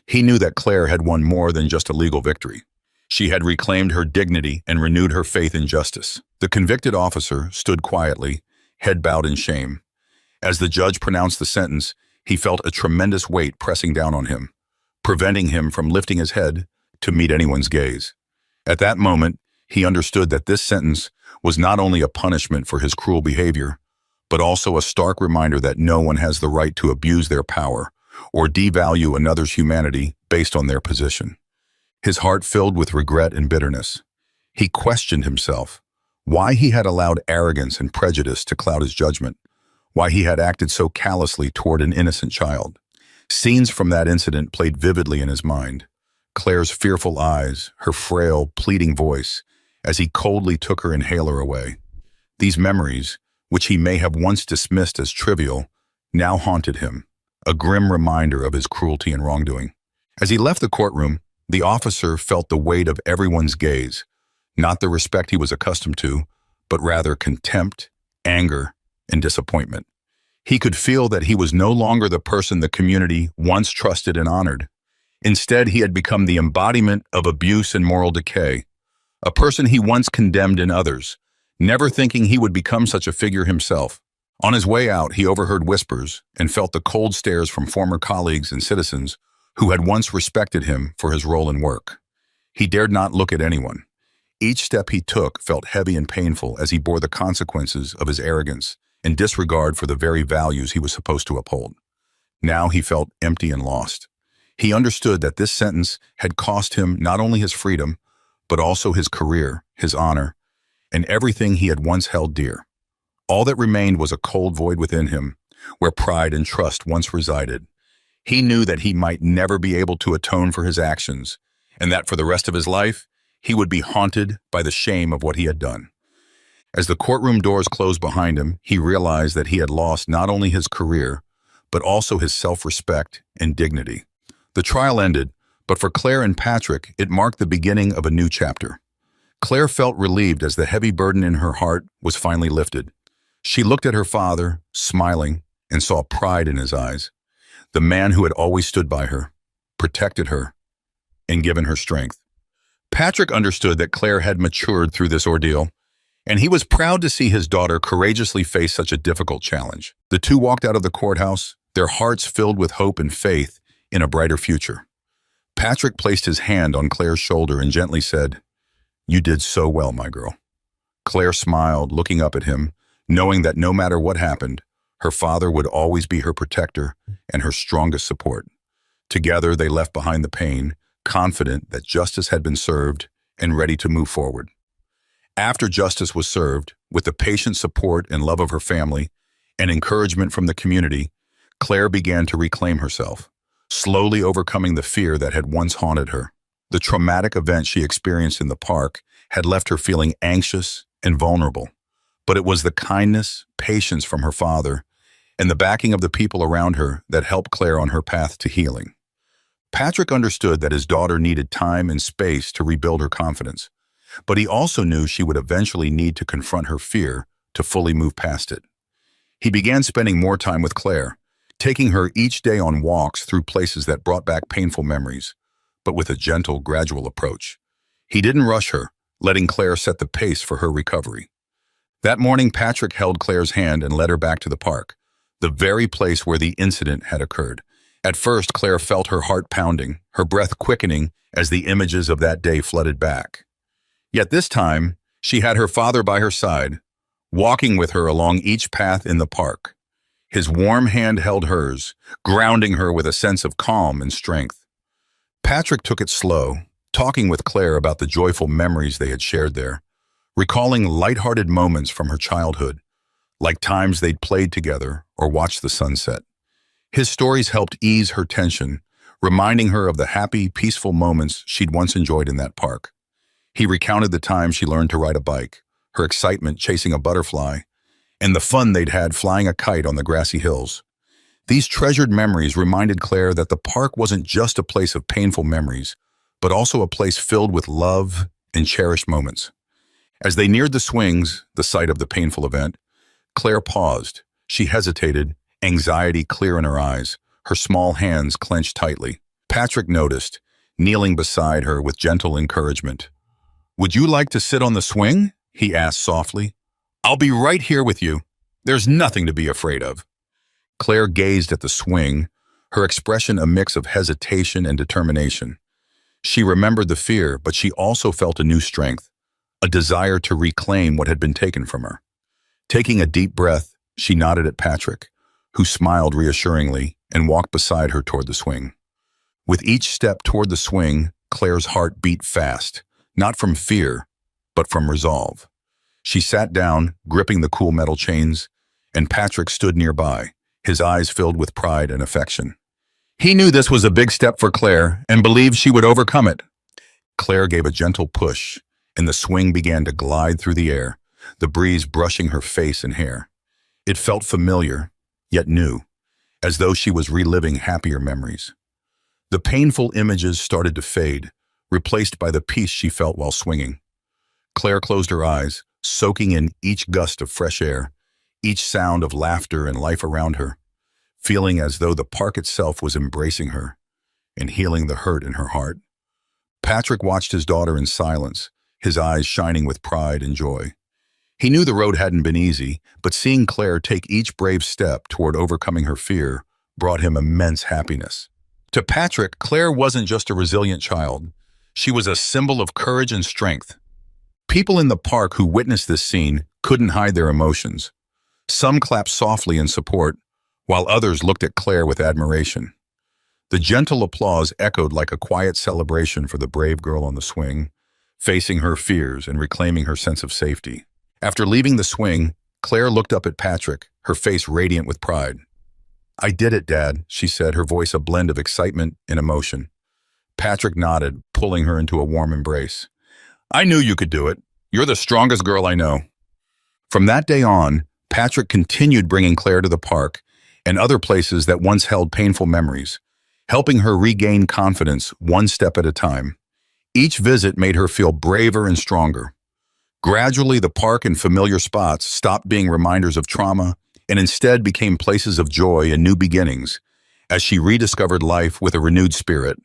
S1: He knew that Claire had won more than just a legal victory. She had reclaimed her dignity and renewed her faith in justice. The convicted officer stood quietly, head bowed in shame. As the judge pronounced the sentence, he felt a tremendous weight pressing down on him, preventing him from lifting his head to meet anyone's gaze. At that moment, he understood that this sentence was not only a punishment for his cruel behavior, but also a stark reminder that no one has the right to abuse their power or devalue another's humanity based on their position. His heart filled with regret and bitterness. He questioned himself, why he had allowed arrogance and prejudice to cloud his judgment, why he had acted so callously toward an innocent child. Scenes from that incident played vividly in his mind. Claire's fearful eyes, her frail, pleading voice, as he coldly took her inhaler away. These memories, which he may have once dismissed as trivial, now haunted him, a grim reminder of his cruelty and wrongdoing. As he left the courtroom, the officer felt the weight of everyone's gaze, not the respect he was accustomed to, but rather contempt, anger, and disappointment. He could feel that he was no longer the person the community once trusted and honored. Instead, he had become the embodiment of abuse and moral decay, a person he once condemned in others, never thinking he would become such a figure himself. On his way out, he overheard whispers and felt the cold stares from former colleagues and citizens who had once respected him for his role in work. He dared not look at anyone. Each step he took felt heavy and painful as he bore the consequences of his arrogance and disregard for the very values he was supposed to uphold. Now he felt empty and lost. He understood that this sentence had cost him not only his freedom, but also his career, his honor, and everything he had once held dear. All that remained was a cold void within him, where pride and trust once resided. He knew that he might never be able to atone for his actions, and that for the rest of his life, he would be haunted by the shame of what he had done. As the courtroom doors closed behind him, he realized that he had lost not only his career, but also his self-respect and dignity. The trial ended, but for Claire and Patrick, it marked the beginning of a new chapter. Claire felt relieved as the heavy burden in her heart was finally lifted. She looked at her father, smiling, and saw pride in his eyes. The man who had always stood by her, protected her, and given her strength. Patrick understood that Claire had matured through this ordeal, and he was proud to see his daughter courageously face such a difficult challenge. The two walked out of the courthouse, their hearts filled with hope and faith in a brighter future. Patrick placed his hand on Claire's shoulder and gently said, "You did so well, my girl." Claire smiled, looking up at him, knowing that no matter what happened, her father would always be her protector and her strongest support. Together, they left behind the pain, confident that justice had been served and ready to move forward. After justice was served, with the patient support and love of her family and encouragement from the community, Claire began to reclaim herself, slowly overcoming the fear that had once haunted her. The traumatic event she experienced in the park had left her feeling anxious and vulnerable, but it was the kindness, patience from her father, and the backing of the people around her that helped Claire on her path to healing. Patrick understood that his daughter needed time and space to rebuild her confidence, but he also knew she would eventually need to confront her fear to fully move past it. He began spending more time with Claire, taking her each day on walks through places that brought back painful memories, but with a gentle, gradual approach. He didn't rush her, letting Claire set the pace for her recovery. That morning, Patrick held Claire's hand and led her back to the park, the very place where the incident had occurred. At first, Claire felt her heart pounding, her breath quickening as the images of that day flooded back. Yet this time, she had her father by her side, walking with her along each path in the park. His warm hand held hers, grounding her with a sense of calm and strength. Patrick took it slow, talking with Claire about the joyful memories they had shared there, recalling lighthearted moments from her childhood, like times they'd played together or watched the sunset. His stories helped ease her tension, reminding her of the happy, peaceful moments she'd once enjoyed in that park. He recounted the time she learned to ride a bike, her excitement chasing a butterfly, and the fun they'd had flying a kite on the grassy hills. These treasured memories reminded Claire that the park wasn't just a place of painful memories, but also a place filled with love and cherished moments. As they neared the swings, the site of the painful event, Claire paused. She hesitated, anxiety clear in her eyes, her small hands clenched tightly. Patrick noticed, kneeling beside her with gentle encouragement. "Would you like to sit on the swing?" he asked softly. "I'll be right here with you. There's nothing to be afraid of." Claire gazed at the swing, her expression a mix of hesitation and determination. She remembered the fear, but she also felt a new strength, a desire to reclaim what had been taken from her. Taking a deep breath, she nodded at Patrick, who smiled reassuringly and walked beside her toward the swing. With each step toward the swing, Claire's heart beat fast, not from fear, but from resolve. She sat down, gripping the cool metal chains, and Patrick stood nearby, his eyes filled with pride and affection. He knew this was a big step for Claire and believed she would overcome it. Claire gave a gentle push, and the swing began to glide through the air, the breeze brushing her face and hair. It felt familiar, yet new, as though she was reliving happier memories. The painful images started to fade, replaced by the peace she felt while swinging. Claire closed her eyes, soaking in each gust of fresh air, each sound of laughter and life around her, feeling as though the park itself was embracing her and healing the hurt in her heart. Patrick watched his daughter in silence, his eyes shining with pride and joy. He knew the road hadn't been easy, but seeing Claire take each brave step toward overcoming her fear brought him immense happiness. To Patrick, Claire wasn't just a resilient child. She was a symbol of courage and strength. People in the park who witnessed this scene couldn't hide their emotions. Some clapped softly in support, while others looked at Claire with admiration. The gentle applause echoed like a quiet celebration for the brave girl on the swing, facing her fears and reclaiming her sense of safety. After leaving the swing, Claire looked up at Patrick, her face radiant with pride. "I did it, Dad," she said, her voice a blend of excitement and emotion. Patrick nodded, pulling her into a warm embrace. "I knew you could do it. You're the strongest girl I know." From that day on, Patrick continued bringing Claire to the park and other places that once held painful memories, helping her regain confidence one step at a time. Each visit made her feel braver and stronger. Gradually, the park and familiar spots stopped being reminders of trauma and instead became places of joy and new beginnings as she rediscovered life with a renewed spirit.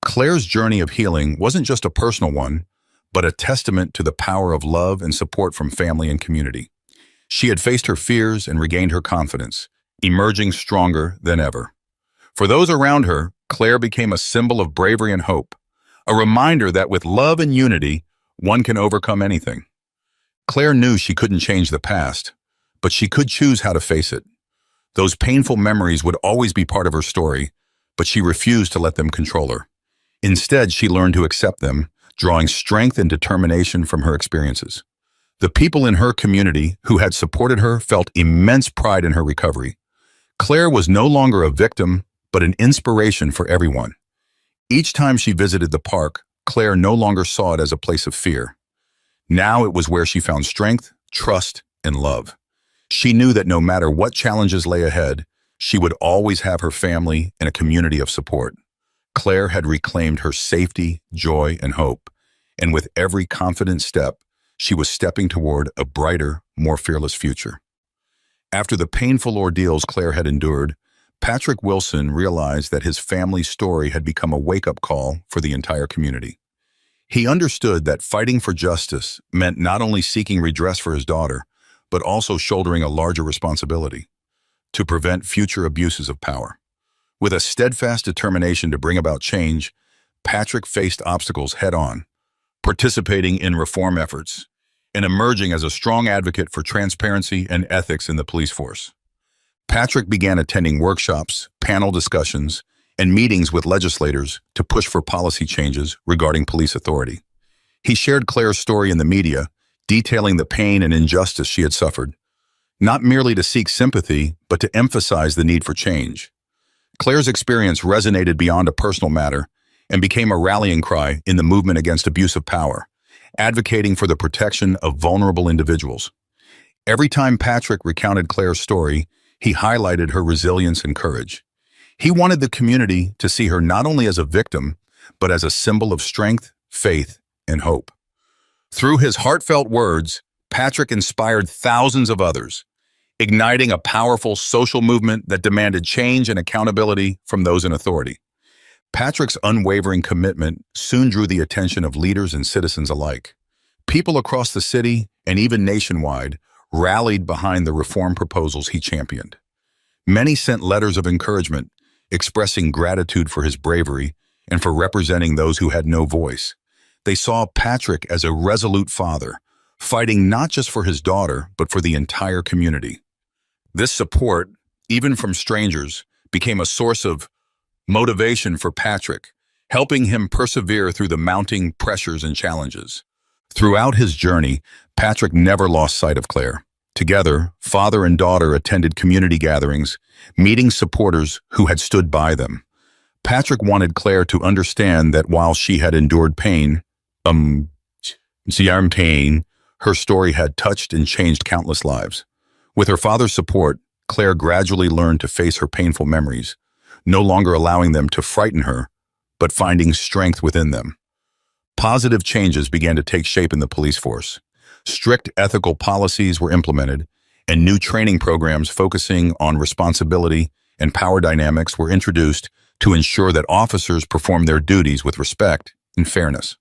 S1: Claire's journey of healing wasn't just a personal one, but a testament to the power of love and support from family and community. She had faced her fears and regained her confidence, emerging stronger than ever. For those around her, Claire became a symbol of bravery and hope, a reminder that with love and unity, one can overcome anything. Claire knew she couldn't change the past, but she could choose how to face it. Those painful memories would always be part of her story, but she refused to let them control her. Instead, she learned to accept them, drawing strength and determination from her experiences. The people in her community who had supported her felt immense pride in her recovery. Claire was no longer a victim, but an inspiration for everyone. Each time she visited the park, Claire no longer saw it as a place of fear. Now it was where she found strength, trust, and love. She knew that no matter what challenges lay ahead, she would always have her family and a community of support. Claire had reclaimed her safety, joy, and hope, and with every confident step, she was stepping toward a brighter, more fearless future. After the painful ordeals Claire had endured, Patrick Wilson realized that his family's story had become a wake-up call for the entire community. He understood that fighting for justice meant not only seeking redress for his daughter, but also shouldering a larger responsibility to prevent future abuses of power. With a steadfast determination to bring about change, Patrick faced obstacles head-on, participating in reform efforts, and emerging as a strong advocate for transparency and ethics in the police force. Patrick began attending workshops, panel discussions, and meetings with legislators to push for policy changes regarding police authority. He shared Claire's story in the media, detailing the pain and injustice she had suffered, not merely to seek sympathy, but to emphasize the need for change. Claire's experience resonated beyond a personal matter and became a rallying cry in the movement against abuse of power, advocating for the protection of vulnerable individuals. Every time Patrick recounted Claire's story, he highlighted her resilience and courage. He wanted the community to see her not only as a victim, but as a symbol of strength, faith, and hope. Through his heartfelt words, Patrick inspired thousands of others, igniting a powerful social movement that demanded change and accountability from those in authority. Patrick's unwavering commitment soon drew the attention of leaders and citizens alike. People across the city, and even nationwide, rallied behind the reform proposals he championed. Many sent letters of encouragement, expressing gratitude for his bravery and for representing those who had no voice. They saw Patrick as a resolute father, fighting not just for his daughter, but for the entire community. This support, even from strangers, became a source of motivation for Patrick, helping him persevere through the mounting pressures and challenges. Throughout his journey, Patrick never lost sight of Claire. Together, father and daughter attended community gatherings, meeting supporters who had stood by them. Patrick wanted Claire to understand that while she had endured pain, her story had touched and changed countless lives. With her father's support, Claire gradually learned to face her painful memories, no longer allowing them to frighten her, but finding strength within them. Positive changes began to take shape in the police force. Strict ethical policies were implemented, and new training programs focusing on responsibility and power dynamics were introduced to ensure that officers performed their duties with respect and fairness.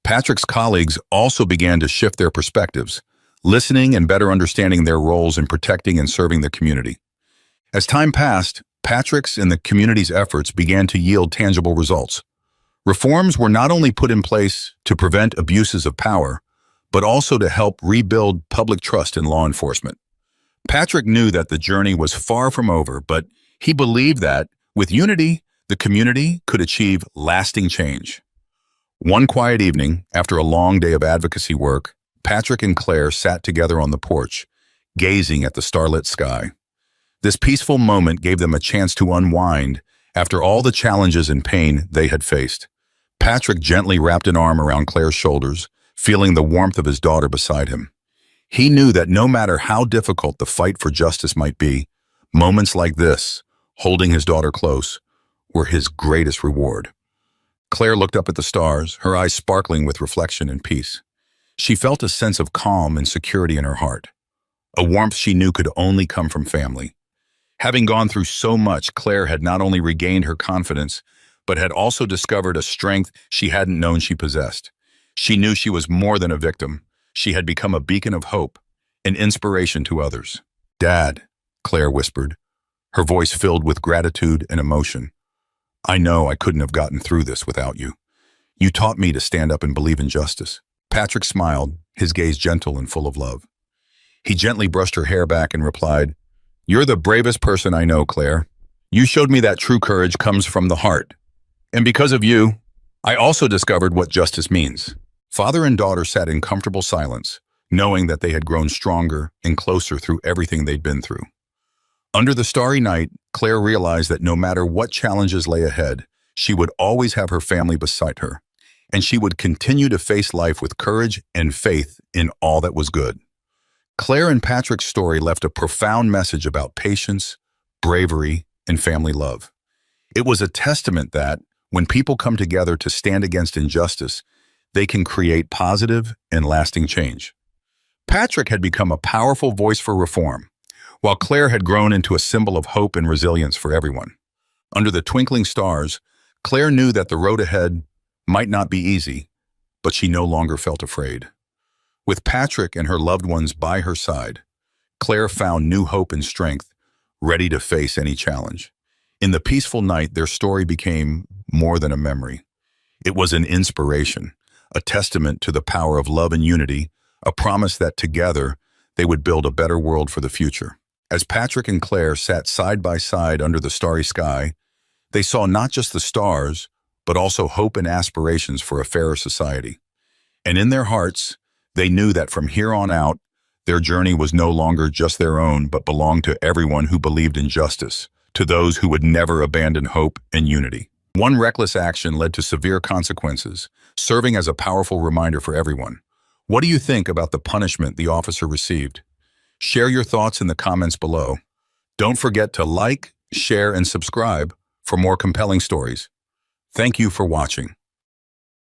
S1: Patrick's colleagues also began to shift their perspectives, listening and better understanding their roles in protecting and serving the community. As time passed, Patrick's and the community's efforts began to yield tangible results. Reforms were not only put in place to prevent abuses of power, but also to help rebuild public trust in law enforcement. Patrick knew that the journey was far from over, but he believed that, with unity, the community could achieve lasting change. One quiet evening, after a long day of advocacy work, Patrick and Claire sat together on the porch, gazing at the starlit sky. This peaceful moment gave them a chance to unwind after all the challenges and pain they had faced. Patrick gently wrapped an arm around Claire's shoulders, feeling the warmth of his daughter beside him. He knew that no matter how difficult the fight for justice might be, moments like this, holding his daughter close, were his greatest reward. Claire looked up at the stars, her eyes sparkling with reflection and peace. She felt a sense of calm and security in her heart, a warmth she knew could only come from family. Having gone through so much, Claire had not only regained her confidence, but had also discovered a strength she hadn't known she possessed. She knew she was more than a victim. She had become a beacon of hope, an inspiration to others. "Dad," Claire whispered, her voice filled with gratitude and emotion. "I know I couldn't have gotten through this without you. You taught me to stand up and believe in justice." Patrick smiled, his gaze gentle and full of love. He gently brushed her hair back and replied, "You're the bravest person I know, Claire. You showed me that true courage comes from the heart. And because of you, I also discovered what justice means." Father and daughter sat in comfortable silence, knowing that they had grown stronger and closer through everything they'd been through. Under the starry night, Claire realized that no matter what challenges lay ahead, she would always have her family beside her, and she would continue to face life with courage and faith in all that was good. Claire and Patrick's story left a profound message about patience, bravery, and family love. It was a testament that, when people come together to stand against injustice, they can create positive and lasting change. Patrick had become a powerful voice for reform, while Claire had grown into a symbol of hope and resilience for everyone. Under the twinkling stars, Claire knew that the road ahead might not be easy, but she no longer felt afraid. With Patrick and her loved ones by her side, Claire found new hope and strength, ready to face any challenge. In the peaceful night, their story became more than a memory. It was an inspiration, a testament to the power of love and unity, a promise that together they would build a better world for the future. As Patrick and Claire sat side by side under the starry sky, they saw not just the stars, but also hope and aspirations for a fairer society. And in their hearts, they knew that from here on out, their journey was no longer just their own, but belonged to everyone who believed in justice, to those who would never abandon hope and unity. One reckless action led to severe consequences, serving as a powerful reminder for everyone. What do you think about the punishment the officer received? Share your thoughts in the comments below. Don't forget to like, share, and subscribe for more compelling stories. Thank you for watching.